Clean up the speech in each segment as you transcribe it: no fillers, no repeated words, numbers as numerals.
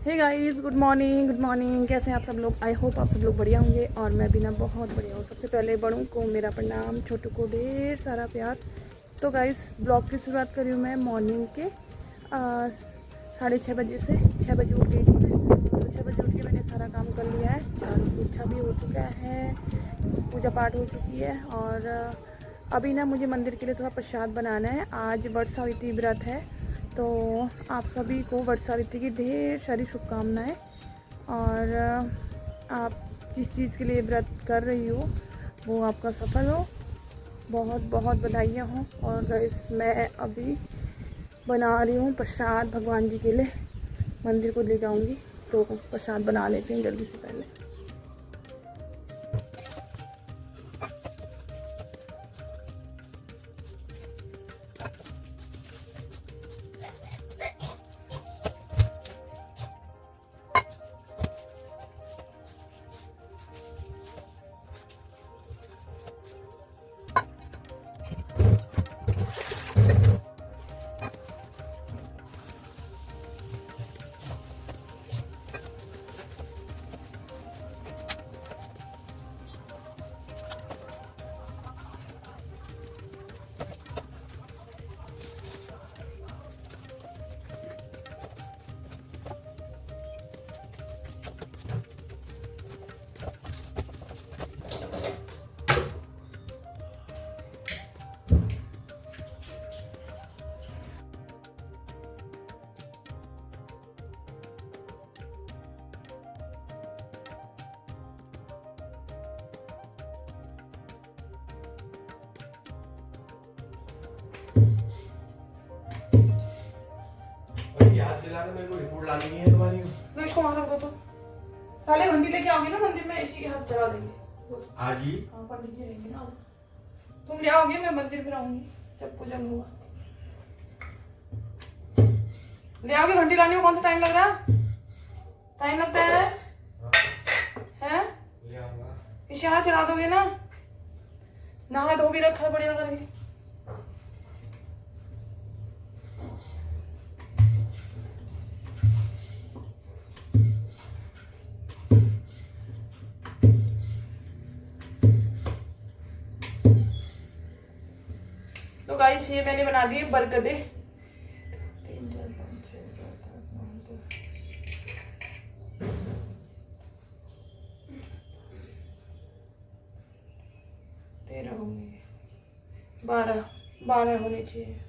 Hey guys, good morning. कैसे हैं आप सब लोग? आई होप आप सब लोग बढ़िया होंगे और मैं भी ना बहुत बढ़िया हूँ। सबसे पहले बड़ों को मेरा प्रणाम, छोटों को ढेर सारा प्यार। तो गाइस, ब्लॉग की शुरुआत करी हूँ मैं मॉर्निंग के 6:30 बजे से। 6 बजे उठ गई थी मैं, तो 6 बजे उठ के मैंने सारा काम कर लिया है। झाड़ू पोछा भी हो चुका है, पूजा पाठ हो चुकी है और अभी ना मुझे मंदिर के लिए थोड़ा प्रसाद बनाना है। आज वट सावित्री व्रत है, तो आप सभी को वट सावित्री की ढेर सारी शुभकामनाएं। और आप जिस चीज़ के लिए व्रत कर रही हो वो आपका सफल हो। बहुत बहुत बधाइयाँ हों। और गाइस, मैं अभी बना रही हूँ प्रसाद भगवान जी के लिए। मंदिर को ले जाऊँगी तो प्रसाद बना लेती हूँ जल्दी से पहले। याद दिलाना, मेरे को रिपोर्ट लानी है तुम्हारी। तो इसको वहाँ रख दो। तो पहले घंटी लेके आओगे ना मंदिर में, इसी के हाथ जला देंगे आज ही? हाँ, पंडित जी रहेंगे ना। तुम ले आओगे, मैं मंदिर में रहूंगी जब पूजन होगा। ले आओगे, घंटी लाने में कौन सा टाइम लग रहा है? टाइम लगता है? हैं? ले आऊंगा। इसे यहाँ चला दोगे ना? नहा धो भी रखा है बढ़िया करके। तो गाइस, ये मैंने बना दिए बरगदे। 3 4 5 6 7 8 9 10 13 होंगे, 12 होने चाहिए।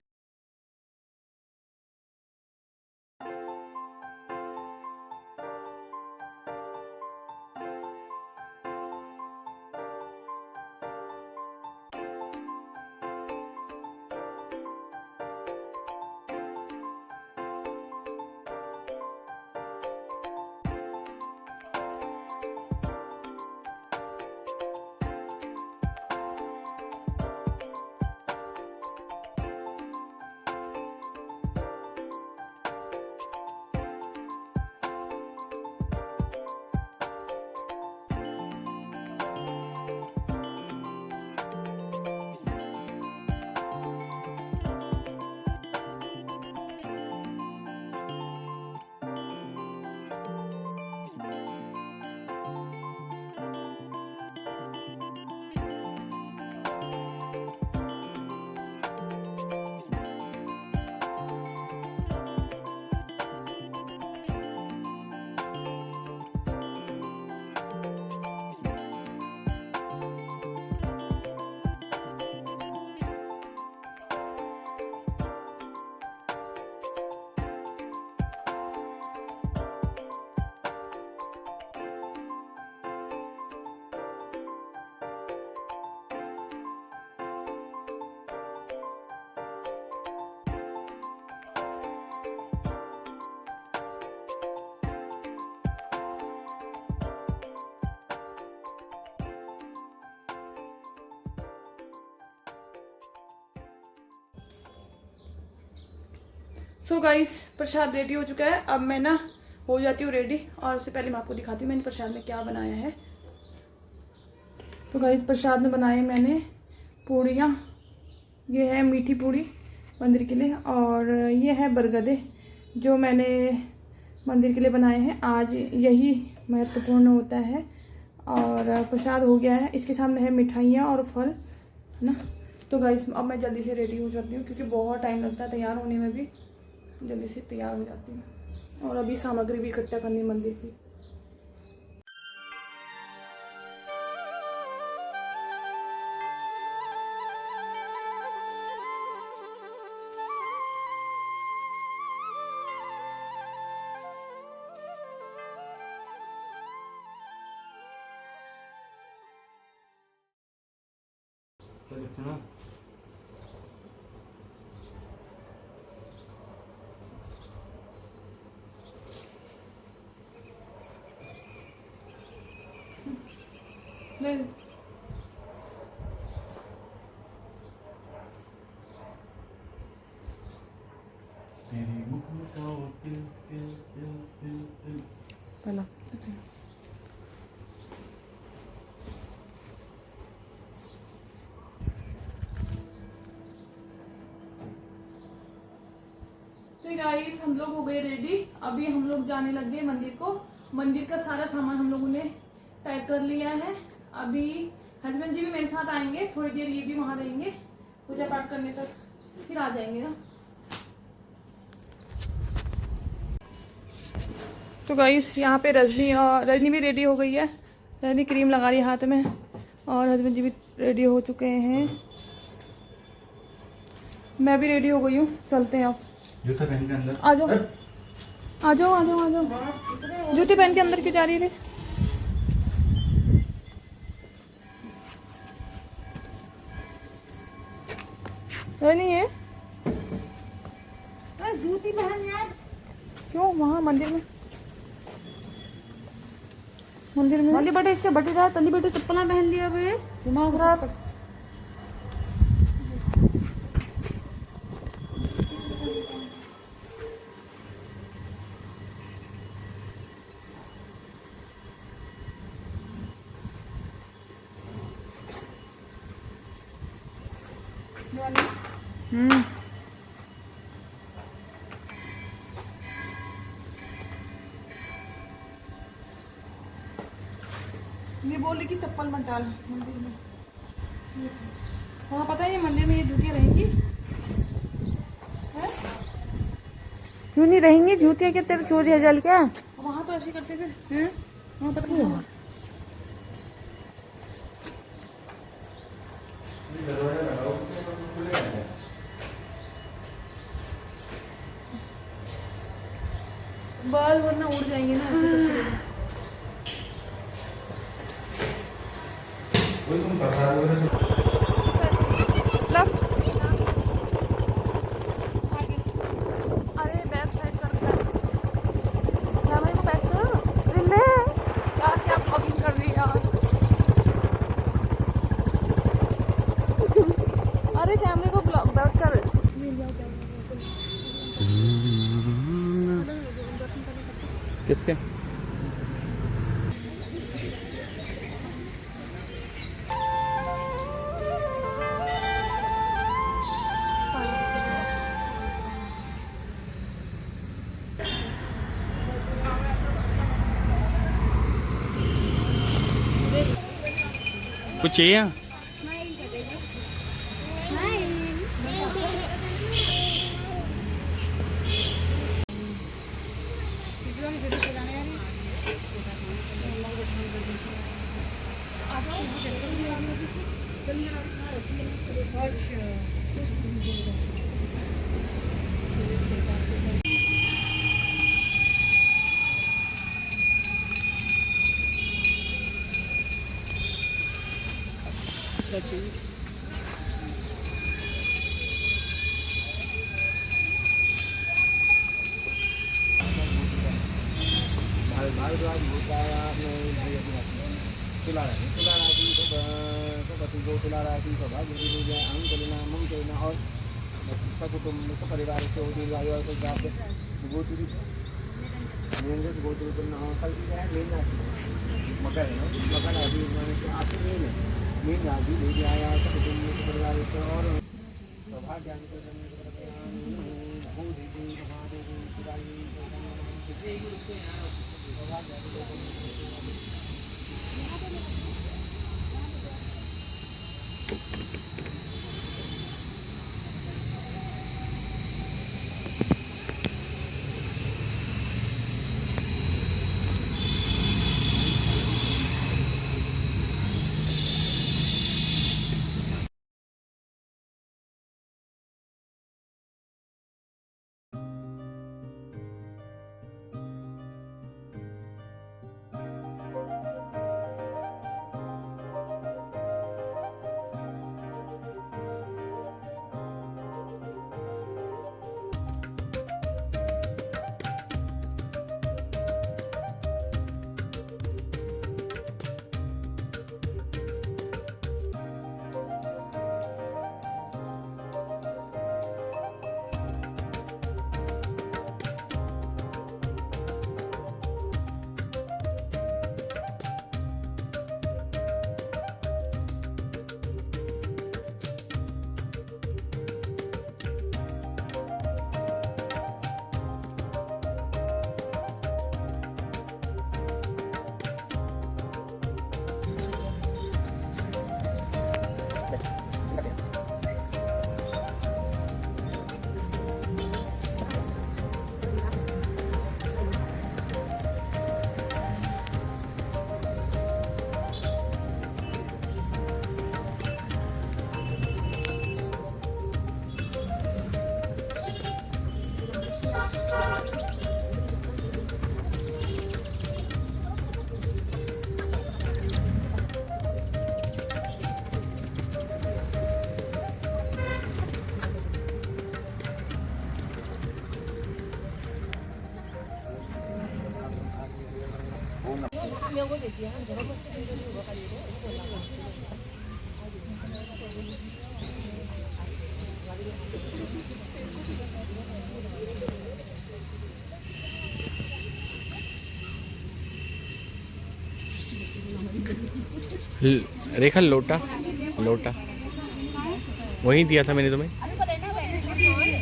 सो गाइस, प्रसाद रेडी हो चुका है। अब मैं ना हो जाती हूँ रेडी और उससे पहले मैं आपको दिखाती हूँ मैंने प्रसाद में क्या बनाया है। तो गाइस, प्रसाद में बनाए मैंने पूड़ियाँ। ये है मीठी पूड़ी मंदिर के लिए, और ये है बरगदे जो मैंने मंदिर के लिए बनाए हैं। आज यही महत्वपूर्ण होता है। और प्रसाद हो गया है, इसके सामने है मिठाइयाँ और फल, है ना। तो गाइस अब मैं जल्दी से रेडी हो जाती हूँ क्योंकि बहुत टाइम लगता है तैयार होने में भी। जल्दी से तैयार हो जाती हूँ और अभी सामग्री भी इकट्ठा करनी है मंदिर की। सुनो नहीं तेरे मुख में तो तिल तिल तिल तिल तिल पहला अच्छा। तो गाइस हम लोग हो गए रेडी। अभी हम लोग जाने लग गए मंदिर को। मंदिर का सारा सामान हम लोगों ने पैक कर लिया है। अभी हस्बैंड जी भी मेरे साथ आएंगे, थोड़ी देर ये भी वहाँ रहेंगे पूजा पाठ करने तक, फिर आ जाएंगे ना। तो गाइस यहाँ पे रजनी भी रेडी हो गई है। रजनी क्रीम लगा रही है हाथ में और हस्बैंड जी भी रेडी हो चुके हैं। मैं भी रेडी हो गई हूँ, चलते हैं अब। जूता पहन के अंदर आ जाओ आ जाओ आ जाओ आ जाओ। जूती पहन के अंदर क्यों जा रही है? नहीं है जूती पहन यार। क्यों? वहाँ मंदिर में मंदिर बेटे इससे बटे जाए तली बेटे चप्पला पहन लिया बे, दिमाग खराब। ये बोल रही कि चप्पल मत डाल मंदिर में। वहाँ पता है ये मंदिर में ये जूतियाँ रहेंगी? क्यों नहीं रहेंगी जूतियाँ? क्या तेरे चोरी है जल क्या? वहाँ तो ऐसे करते थे हैं? वहाँ पता नहीं। बाल वरना उड़ जाएंगे ना ऐसे करके। कोई तुम प्रसाद वगैरह सब लेफ्ट आगे। अरे बैक साइड कर कैमरे को बैक कर। रिले यार क्या ब्लॉगिंग कर रही है यार। अरे कैमरे को बैक कर। किसके? कुछ चाहिए? रेखा लोटा लोटा वहीं दिया था मैंने तुम्हें,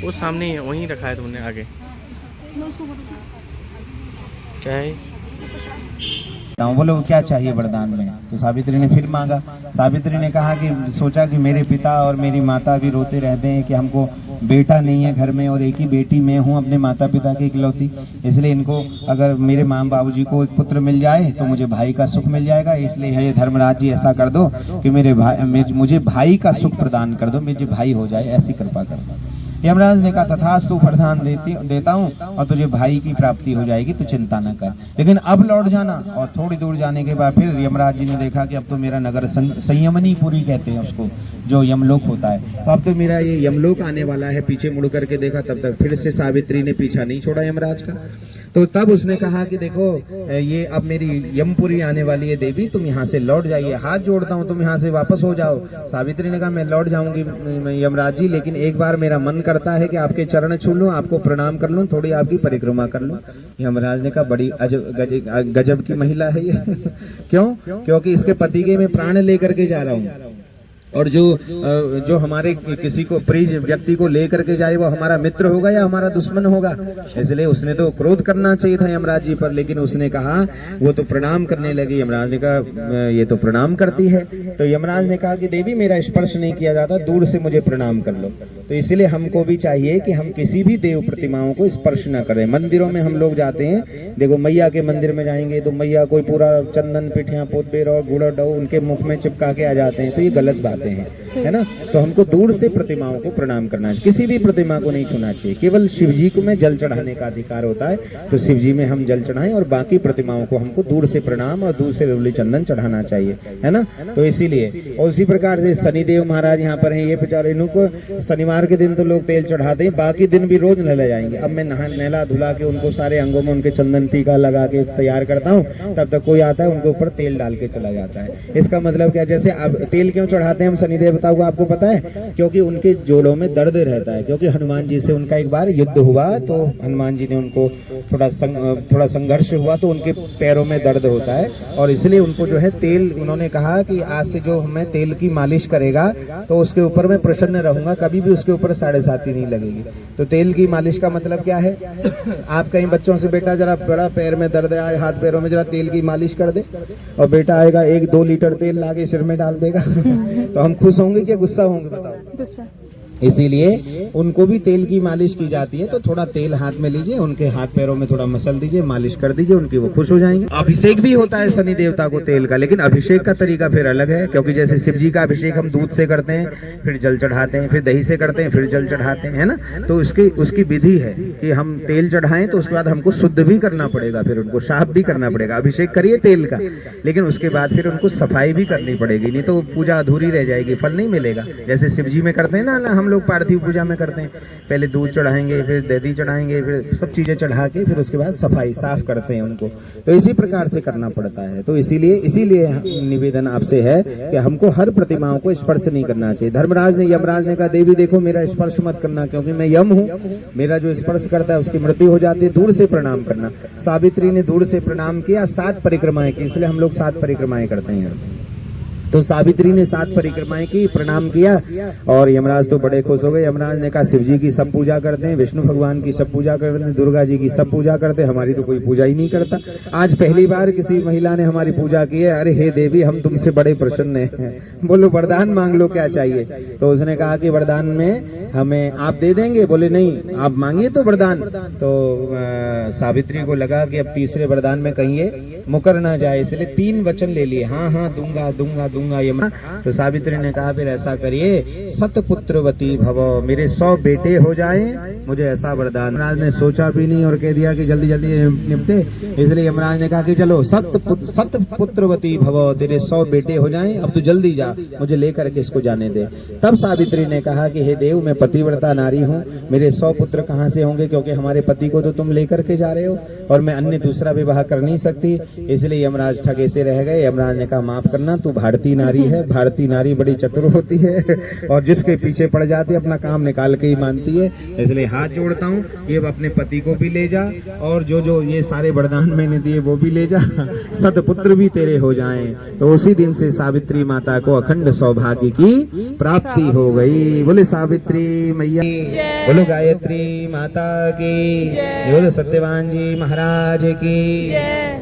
वो सामने ही है, वहीं रखा है तुमने आगे। क्या है? बोले वो क्या चाहिए वरदान में? तो सावित्री ने फिर मांगा। सावित्री ने कहा कि सोचा कि मेरे पिता और मेरी माता भी रोते रहते हैं कि हमको बेटा नहीं है घर में और एक ही बेटी मैं हूँ अपने माता पिता की इकलौती, इसलिए इनको अगर मेरे माँ बाबूजी को एक पुत्र मिल जाए तो मुझे भाई का सुख मिल जाएगा। इसलिए हे धर्मराज जी ऐसा कर दो कि मुझे भाई का सुख प्रदान कर दो, मुझे भाई हो जाए, ऐसी कृपा कर दो। यमराज ने कहा तथास्तु प्रदान देता हूँ और तुझे भाई की प्राप्ति हो जाएगी, तो चिंता न कर, लेकिन अब लौट जाना। और थोड़ी दूर जाने के बाद फिर यमराज जी ने देखा कि अब तो मेरा नगर संयमनीपुरी कहते हैं उसको, जो यमलोक होता है, तो अब तो मेरा ये यमलोक आने वाला है। पीछे मुड़ करके देखा, तब तक फिर से सावित्री ने पीछा नहीं छोड़ा यमराज का। तो तब उसने कहा कि देखो ये अब मेरी यमपुरी आने वाली है देवी, तुम यहाँ से लौट जाइए, हाथ जोड़ता हूँ तुम यहाँ से वापस हो जाओ। सावित्री ने कहा मैं लौट जाऊंगी यमराज जी, लेकिन एक बार मेरा मन करता है कि आपके चरण छू लूं, आपको प्रणाम कर लूं, थोड़ी आपकी परिक्रमा कर लूं। यमराज ने कहा बड़ी गजब की महिला है ये क्यों? क्योंकि इसके पति के मैं प्राण लेकर के जा रहा हूँ, और जो हमारे किसी को प्रिय व्यक्ति को लेकर के जाए वो हमारा मित्र होगा या हमारा दुश्मन होगा। इसलिए उसने तो क्रोध करना चाहिए था यमराज जी पर, लेकिन उसने कहा, वो तो प्रणाम करने लगी। यमराज ने कहा ये तो प्रणाम करती है। तो यमराज ने कहा कि देवी मेरा स्पर्श नहीं किया जाता, दूर से मुझे प्रणाम कर लो। तो इसलिए हमको भी चाहिए कि हम किसी भी देव प्रतिमाओं को स्पर्श न करें। मंदिरों में हम लोग जाते हैं, देखो मैया के मंदिर में जाएंगे तो मैया कोई पूरा चंदन पिठिया पोतबेर और गुड़ डो उनके मुख में चिपका के आ जाते हैं, तो ये गलत बात है ना। तो हमको दूर से प्रतिमाओं को प्रणाम करना चाहिए, किसी भी प्रतिमा को नहीं छूना चाहिए। केवल शिव जी को में जल चढ़ाने का अधिकार होता है, तो शिव जी में हम जल चढ़ाएं, और बाकी प्रतिमाओं को हमको दूर से प्रणाम और दूर से रोली चंदन चढ़ाना चाहिए, है ना। तो इसीलिए और उसी प्रकार से शनिदेव महाराज यहाँ पर हैं, ये बेचारे इनको शनिवार के दिन तो लोग तेल चढ़ाते हैं, बाकी दिन भी रोज नहला जाएंगे। अब मैं नहला धुला के उनको सारे अंगों में उनके चंदन टीका लगा के तैयार करता हूँ, तब तक कोई आता है उनके ऊपर तेल डाल के चला जाता है। इसका मतलब क्या, जैसे अब तेल क्यों चढ़ाते हैं हम शनि देवता को, आपको पता है? क्योंकि उनके जोड़ों में दर्द रहता है, क्योंकि हनुमान जी से उनका एक बार युद्ध हुआ, तो हनुमान जी ने उनको थोड़ा संघर्ष हुआ, तो उनके पैरों में दर्द होता है, और इसलिए उनको जो है तेल, उन्होंने कहा कि आज से जो हमें तेल की मालिश करेगा तो उसके ऊपर मैं प्रसन्न रहूंगा, कभी भी उसके उसके ऊपर 7.5 ही नहीं लगेगी। तो तेल की मालिश का मतलब क्या है, आप कहीं बच्चों से बेटा जरा बड़ा पैर में दर्द आए, हाथ पैरों में जरा तेल की मालिश कर दे, और बेटा आएगा 1-2 लीटर तेल लाके सिर में डाल देगा तो हम खुश होंगे कि गुस्सा होंगे बताओ। इसीलिए उनको भी तेल की मालिश की जाती है। तो थोड़ा तेल हाथ में लीजिए, उनके हाथ पैरों में थोड़ा मसल दीजिए, मालिश कर दीजिए, उनकी वो खुश हो जाएंगे। अभिषेक भी होता है शनि देवता को तेल का, लेकिन अभिषेक का तरीका फिर अलग है, क्योंकि जैसे शिव जी का अभिषेक हम दूध से करते हैं, फिर जल चढ़ाते हैं, फिर दही से करते हैं, फिर जल चढ़ाते हैं, है ना। तो उसकी विधि है कि हम तेल चढ़ाएं तो उसके बाद हमको शुद्ध भी करना पड़ेगा, फिर उनको साफ भी करना पड़ेगा। अभिषेक करिए तेल का, लेकिन उसके बाद फिर उनको सफाई भी करनी पड़ेगी, नहीं तो पूजा अधूरी रह जाएगी, फल नहीं मिलेगा। जैसे शिव जी में करते हैं ना, हम लोग पार्थिव पूजा में करते हैं, पहले दूध चढ़ाएंगे, फिर दही चढ़ाएंगे, फिर सब चीजें चढ़ा के फिर उसके बाद सफाई साफ करते हैं उनको। तो इसी प्रकार से करना पड़ता है। तो इसीलिए निवेदन आपसे है कि हमको हर प्रतिमाओं को स्पर्श नहीं करना चाहिए। यमराज ने कहा देवी देखो मेरा स्पर्श मत करना, क्योंकि मैं यम हूँ, मेरा जो स्पर्श करता है उसकी मृत्यु हो जाती है। दूर से प्रणाम करना। सावित्री ने दूर से प्रणाम किया, 7 परिक्रमाएं की, इसलिए हम लोग 7 परिक्रमाएं करते हैं। तो सावित्री ने 7 परिक्रमाएं की, प्रणाम किया, और यमराज तो बड़े खुश हो गए। यमराज ने कहा शिव जी की सब पूजा करते हैं, विष्णु भगवान की सब पूजा करते हैं, दुर्गा जी की सब पूजा करते हैं, हमारी तो कोई पूजा ही नहीं करता। आज पहली बार किसी महिला ने हमारी पूजा की है। अरे हे देवी हम तुमसे बड़े प्रसन्न हैं, बोलो वरदान मांग लो, क्या चाहिए। तो उसने कहा कि वरदान में हमें आप दे देंगे। बोले नहीं आप मांगिए तो वरदान। तो सावित्री को लगा कि अब तीसरे वरदान में कहिए मुकर ना जाए, इसलिए 3 वचन ले लिए, हाँ हाँ दूंगा दूंगा दूंगा यम। तो सावित्री ने कहा फिर ऐसा करिए सतपुत्रवती भव, मेरे 100 बेटे हो जाएं, मुझे ऐसा वरदान। यमराज ने सोचा भी नहीं और कह दिया कि जल्दी जल्दी निपटे। इसलिए यमराज ने कहा कि चलो सतपुत्रवती भव, तेरे 100 बेटे हो जाएं, अब तू जल्दी जा, मुझे लेकर के इसको जाने दे। तब सावित्री ने कहा कि हे देव मैं पतिव्रता नारी हूँ, मेरे 100 पुत्र कहाँ से होंगे, क्योंकि हमारे पति को तो तुम लेकर के जा रहे हो और मैं अन्य दूसरा विवाह कर नहीं सकती। इसलिए यमराज ठगे से रह गए। यमराज ने कहा माफ करना, तू भारतीय नारी है, भारतीय नारी बड़ी चतुर होती है और जिसके पीछे पड़ जाती है अपना काम निकाल के ही मानती है। इसलिए हाथ जोड़ता हूँ, ये अपने पति को भी ले जा, और जो जो ये सारे वरदान मैंने दिए वो भी ले जा, सतपुत्र भी तेरे हो जाएं। तो उसी दिन से सावित्री माता को अखंड सौभाग्य की प्राप्ति हो गई। बोले सावित्री मैया, बोलो गायत्री माता की, बोलो सत्यवान जी महाराज की।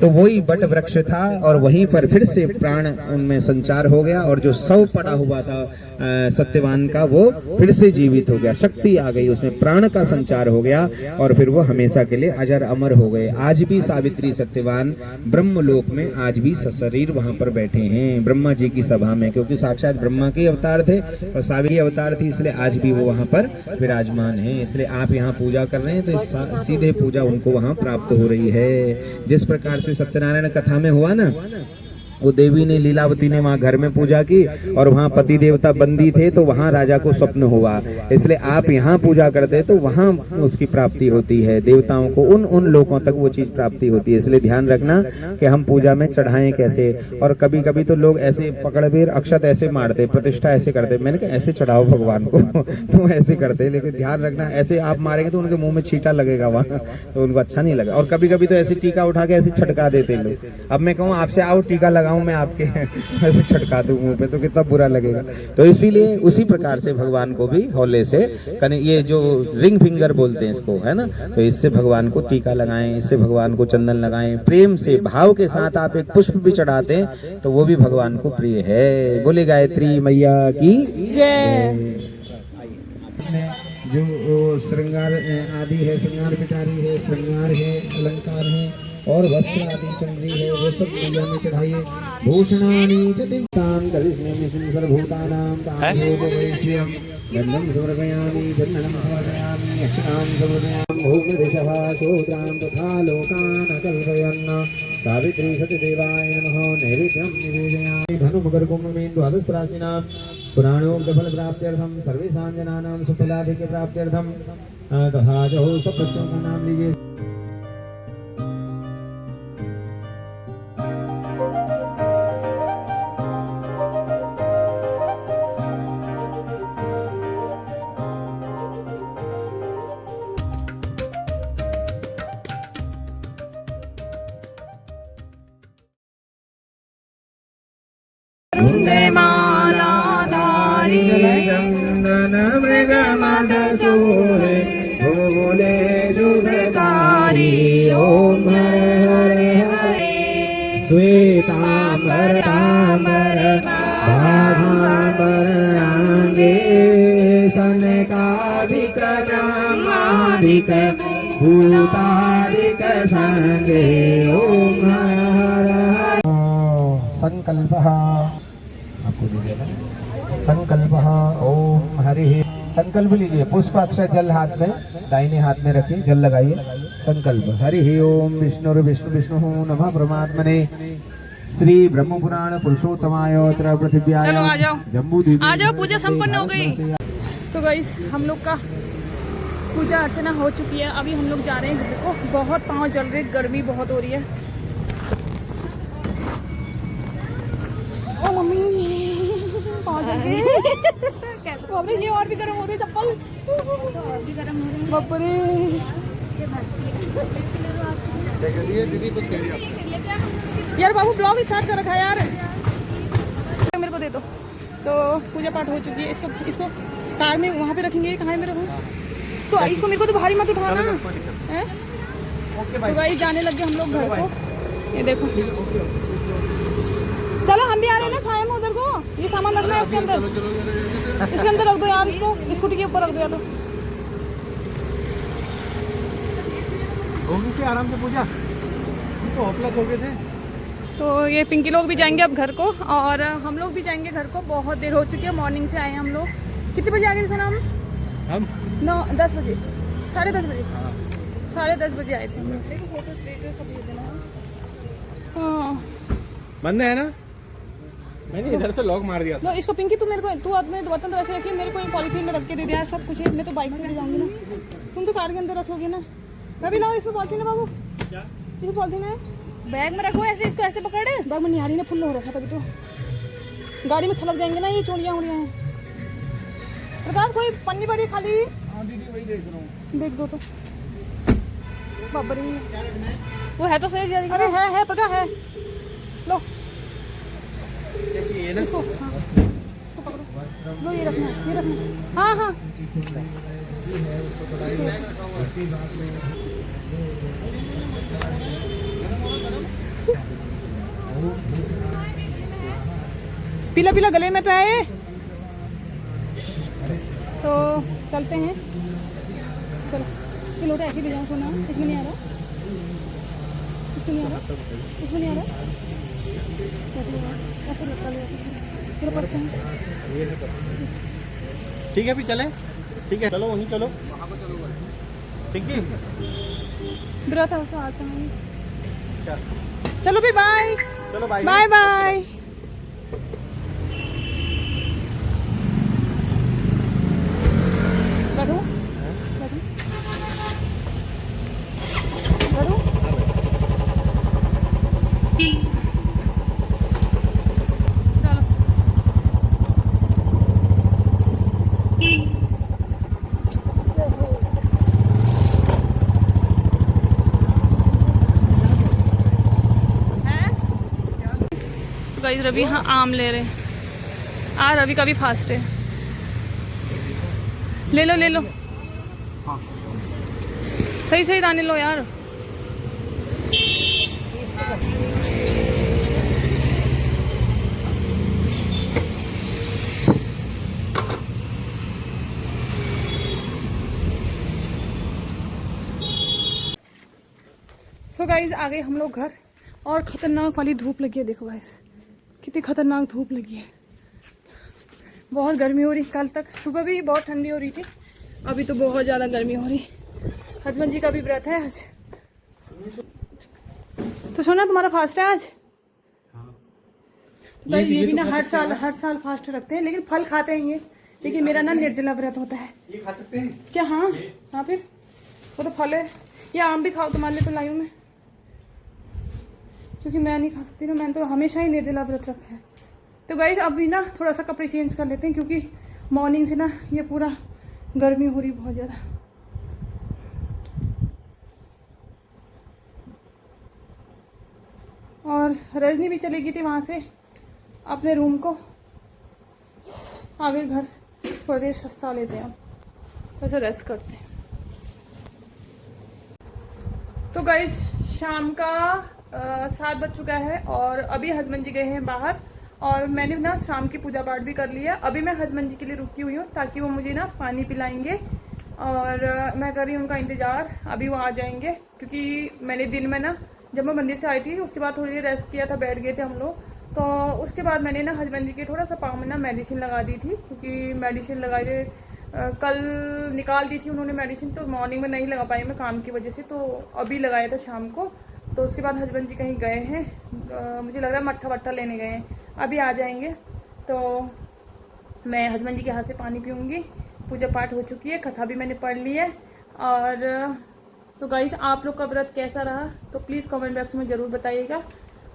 तो वही बट वृक्ष था और वहीं पर फिर से प्राण उनमें संचार हो गया, और जो शव पड़ा हुआ था सत्यवान का वो फिर से जीवित हो गया, शक्ति आ गई उसमें, प्राण का संचार हो गया, और फिर वो हमेशा के लिए अजर अमर हो गए। आज भी सावित्री सत्यवान ब्रह्मलोक में आज भी सशरीर वहां पर बैठे हैं ब्रह्मा जी की सभा में, क्योंकि साक्षात ब्रह्मा के अवतार थे और सावित्री अवतार थी, इसलिए आज भी वो वहां पर विराजमान है। इसलिए आप यहाँ पूजा कर रहे हैं तो सीधे पूजा उनको वहां प्राप्त हो रही है। जिस प्रकार से सत्यनारायण कथा में हुआ ना, वो देवी ने लीलावती ने वहाँ घर में पूजा की और वहाँ पति देवता बंदी थे, तो वहाँ राजा को स्वप्न हुआ। इसलिए आप यहाँ पूजा करते तो वहाँ उसकी प्राप्ति होती है, देवताओं को उन लोगों तक वो चीज प्राप्ति होती है। इसलिए ध्यान रखना कि हम पूजा में चढ़ाएं कैसे। और कभी कभी तो लोग ऐसे पकड़बेर अक्षत ऐसे मारते, प्रतिष्ठा ऐसे करते, मैंने कहा ऐसे चढ़ाओ भगवान को तो ऐसे करते, लेकिन ध्यान रखना ऐसे आप मारेंगे तो उनके मुंह में छींटा लगेगा वहाँ, तो उनको अच्छा नहीं लगा। और कभी कभी तो ऐसे टीका उठा के ऐसे छटका देते लोग। अब मैं कहूँ आपसे आओ टीका लगाऊं मैं आपके, ऐसे छटका दूं मुंह पे तो कितना बुरा लगेगा। तो इसीलिए उसी प्रकार से भगवान को भी हौले से ये जो रिंग फिंगर बोलते हैं इसको, है ना, तो इससे भगवान को टीका लगाएं, इससे भगवान को चंदन लगाएं, प्रेम से भाव के साथ आप एक पुष्प भी चढ़ाते हैं तो वो भी भगवान को प्रिय है। बोले गायत्री मैया की जय। जो श्रृंगार आदि है, श्रृंगार पिटारी है, श्रृंगार है, अलंकार है और वस्त्र आदि चंद्री है, वो सब पूजा में चढ़ाइए। भूषणानि च दिव्यानि करिष्यामि सर्वभूतानां ताम्रोपवेश्यं गन्धं समर्पयामि चन्दनं समर्पयामि अक्षतां समर्पयामि भूमिदिशः शूद्रां तथा लोकान् कल्पयन् सावित्री सत्यदेवाय नमः नैवेद्यं निवेदयामि। धनुमकरकुम्भमेन्दुहदस्राशिनां पुराणोक्तफलप्राप्त्यर्थं सर्वेषां जनानां सुफलाभिके प्राप्त्यर्थं तथा च सब बच्चों का नाम लीजिए। मालाधारी चंदन मृग श्वेतांबर भागांबरांगे सनकादिक ब्रह्मादिक भूतादिक संगे ओम हर संकल्पः आपको दे देना संकल्पः ओम हरि संकल्प लीजिए पुष्प अक्षर जल हाथ में दाहिने हाथ में रखिए जल लगाइए संकल्प हरि ओम विष्णु विष्णु नमः परमात्मने श्री ब्रह्म पुराण पुरुषोत्तमाय पृथिव्याय चलो आ जाओ जम्बू आ जाओ पूजा संपन्न हो गई। तो गाइस हम लोग का पूजा अर्चना हो चुकी है। अभी हम लोग जा रहे हैं घर को। बहुत पाँव जल रहे, गर्मी बहुत हो रही है। ओ मम्मी पाँव जल गए। मम्मी ये और भी गर्म हो रही है चप्पल। बाप रे यार बाबू ब्लॉग स्टार्ट कर रखा है यार। मेरे को दे दो। तो पूजा पाठ हो चुकी है। इसको कार में वहाँ पे रखेंगे। कहाँ है मेरे को? तो इसको मेरे को तो भारी मत उठाना है। तो गाइस जाने लग गए हम लोग घर को। ये देखो चलो हम भी आ रहे हैं ना छाया में उधर को। ये सामान रखना है इसके अंदर रख दो यार। इसको स्कूटी के ऊपर रख दो या तो से आराम से पूजा तो होपलेस हो गए थे। तो ये पिंकी लोग भी जाएंगे अब घर को और हम लोग भी जाएंगे घर को। बहुत देर हो चुकी है। मॉर्निंग से आए हैं हम लोग। कितने बजे आ गए थे हम 10 बजे 10:30 बजे 10:30 बजे आए थे हम लोग। हाँ बंद है ना मैंने इधर से लॉक मार दिया था। लो इसको पिंकी तू मेरे को तू अपने बर्तन तो ऐसे रखिए। मेरे को एक पॉलीथीन में रख के दे दिया सब कुछ है। मैं तो बाइक से ले जाऊंगी ना। तुम तो कार के अंदर रखोगे ना। रवि लाओ इसमें पॉलीथीन है बाबू। क्या इसमें पॉलीथीन है? बैग में रखो ऐसे। इसको ऐसे पकड़े। बैग में निहारी ने फुल हो रखा तभी तो गाड़ी में छलक जाएंगे ना ये चूड़ियाँ उड़ियाँ हैं। प्रकाश कोई पन्नी पड़ी खाली देख दो तो बाबरी वो है तो सही। अरे है पता है। लो इसको हाँ इसको पकड़ो। लो ये रखना हाँ हाँ पीला पीला गले में तो है। तो चलते हैं। चलो ये लोटा ऐसे भी जाऊँ सोना। इसमें नहीं आ रहा ऐसे लगता है। ठीक है अभी चले। ठीक है चलो वहीं चलो। ठीक है बुरा था उसका आता है। चलो फिर बाय। चलो बाय बाय बाय। बैठो गाइस रवि हाँ आम ले रहे हैं। रवि का भी फास्ट है। ले लो सही दाने लो यार। सो गाइस आ गए हम लोग घर और खतरनाक वाली धूप लगी है। देखो गाइस कितनी खतरनाक धूप लगी है। बहुत गर्मी हो रही। कल तक सुबह भी बहुत ठंडी हो रही थी। अभी तो बहुत ज़्यादा गर्मी हो रही। हस्बैंड जी का भी व्रत है आज। तो सोना तुम्हारा फास्ट है आज? तो ये भी ना हर साल फास्ट रखते हैं लेकिन फल खाते हैं ये। लेकिन मेरा ना निर्जला व्रत होता है। ये खा सकते हैं क्या? हाँ फिर वो तो फल है। ये आम भी खाओ तुम्हारे लिए तो लाई हूँ मैं क्योंकि मैं नहीं खा सकती ना। मैंने तो हमेशा ही निर्जला व्रत रखा है। तो गाइस अभी ना थोड़ा सा कपड़े चेंज कर लेते हैं क्योंकि मॉर्निंग से ना ये पूरा गर्मी हो रही बहुत ज़्यादा। और रजनी भी चली गई थी वहाँ से अपने रूम को। आगे घर थोड़ी देर सस्ता लेते हैं। तो ऐसे रेस्ट करते हैं। तो गाइस शाम का 7 बज चुका है और अभी हस्बैंड जी गए हैं बाहर और मैंने ना शाम की पूजा पाठ भी कर लिया। अभी मैं हस्बैंड जी के लिए रुकी हुई हूँ ताकि वो मुझे ना पानी पिलाएंगे और मैं कर रही हूँ उनका इंतज़ार। अभी वो आ जाएंगे क्योंकि मैंने दिन में ना जब मैं मंदिर से आई थी उसके बाद थोड़ी देर रेस्ट किया था, बैठ गए थे हम लोग। तो उसके बाद मैंने ना हस्बैंड जी के थोड़ा सा पाँव में ना मेडिसिन लगा दी थी क्योंकि मेडिसिन लगाई कल निकाल दी थी उन्होंने मेडिसिन, तो मॉर्निंग में नहीं लगा पाई मैं काम की वजह से, तो अभी लगाया था शाम को। तो उसके बाद हस्बैंड जी कहीं गए हैं, मुझे लग रहा है मट्ठा वट्ठा लेने गए हैं, अभी आ जाएंगे। तो मैं हस्बैंड जी के हाथ से पानी पीऊँगी। पूजा पाठ हो चुकी है, कथा भी मैंने पढ़ ली है। और तो गाइस आप लोग का व्रत कैसा रहा तो प्लीज़ कमेंट बॉक्स में ज़रूर बताइएगा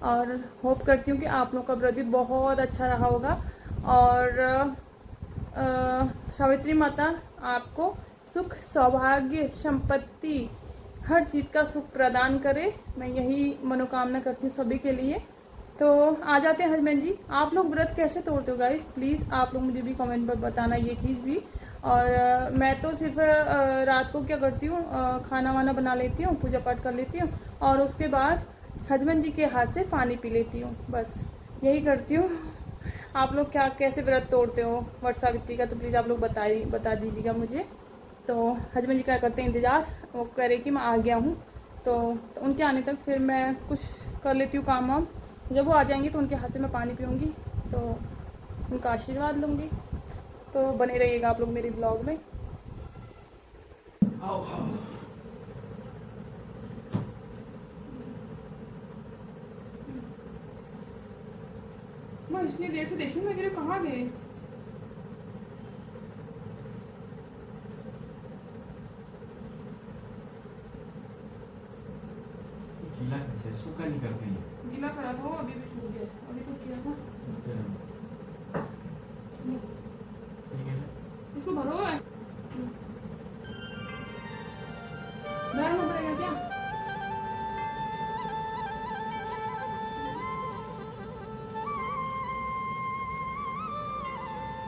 और होप करती हूँ कि आप लोग का व्रत भी बहुत अच्छा रहा होगा। और सावित्री माता आपको सुख, सौभाग्य, संपत्ति, हर चीज़ का सुख प्रदान करे, मैं यही मनोकामना करती हूँ सभी के लिए। तो आ जाते हैं हस्बैंड जी। आप लोग व्रत कैसे तोड़ते हो गाइस, प्लीज़ आप लोग मुझे भी कमेंट पर बताना ये चीज़ भी। और मैं तो सिर्फ रात को क्या करती हूँ, खाना वाना बना लेती हूँ, पूजा पाठ कर लेती हूँ और उसके बाद हस्बैंड जी के हाथ से पानी पी लेती हूँ, बस यही करती हूँ। आप लोग क्या कैसे व्रत तोड़ते हो वट सावित्री का, तो प्लीज़ आप लोग बता दीजिएगा मुझे। तो हस्बैंड जी क्या करते हैं इंतज़ार, वो कह रहे कि मैं आ गया हूँ, तो उनके आने तक फिर मैं कुछ कर लेती हूँ काम वाम। जब वो आ जाएंगे तो उनके हाथ से मैं पानी पीऊँगी, तो उनका आशीर्वाद लूँगी। तो बने रहिएगा आप लोग मेरे ब्लॉग में। मैं इतनी देर से देखी, मैं कहाँ गए। गीला करते हैं, सूखा नहीं करते हैं। गीला करा था वो, अभी भी सूख गया, अभी तो किया था। ठीक है ना? इसको भरो भरना पड़ेगा क्या?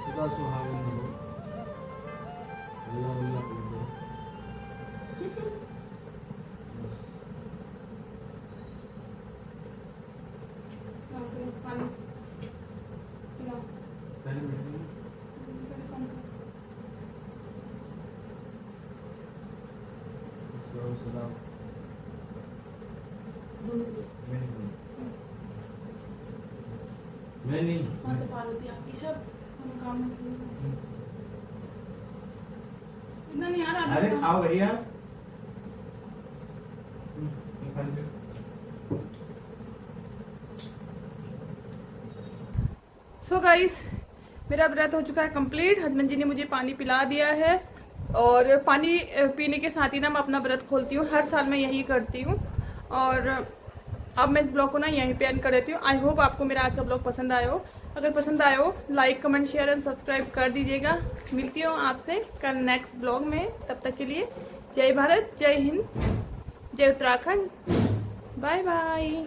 सदा सुहागन रहो, अल्लाह अल्लाह करो। बस पानी पिलाओ। पहले बैठो, सदा मैं नहीं माता पार्वती आपकी सब मनोकामना पूरी हो। इतना नहीं आ रहा। अरे आओ भैया। सो गाइस मेरा व्रत हो चुका है कंप्लीट। हस्बैंड जी ने मुझे पानी पिला दिया है और पानी पीने के साथ ही ना मैं अपना व्रत खोलती हूँ। हर साल मैं यही करती हूँ और अब मैं इस ब्लॉग को ना यहीं पे एंड कर देती हूँ। आई होप आपको मेरा आज का ब्लॉग पसंद आया हो। अगर पसंद आया हो like comment share and subscribe कर दीजिएगा। मिलती हूँ आपसे कल नेक्स्ट ब्लॉग में, तब तक के लिए जय भारत, जय हिंद, जय उत्तराखंड, बाय बाय।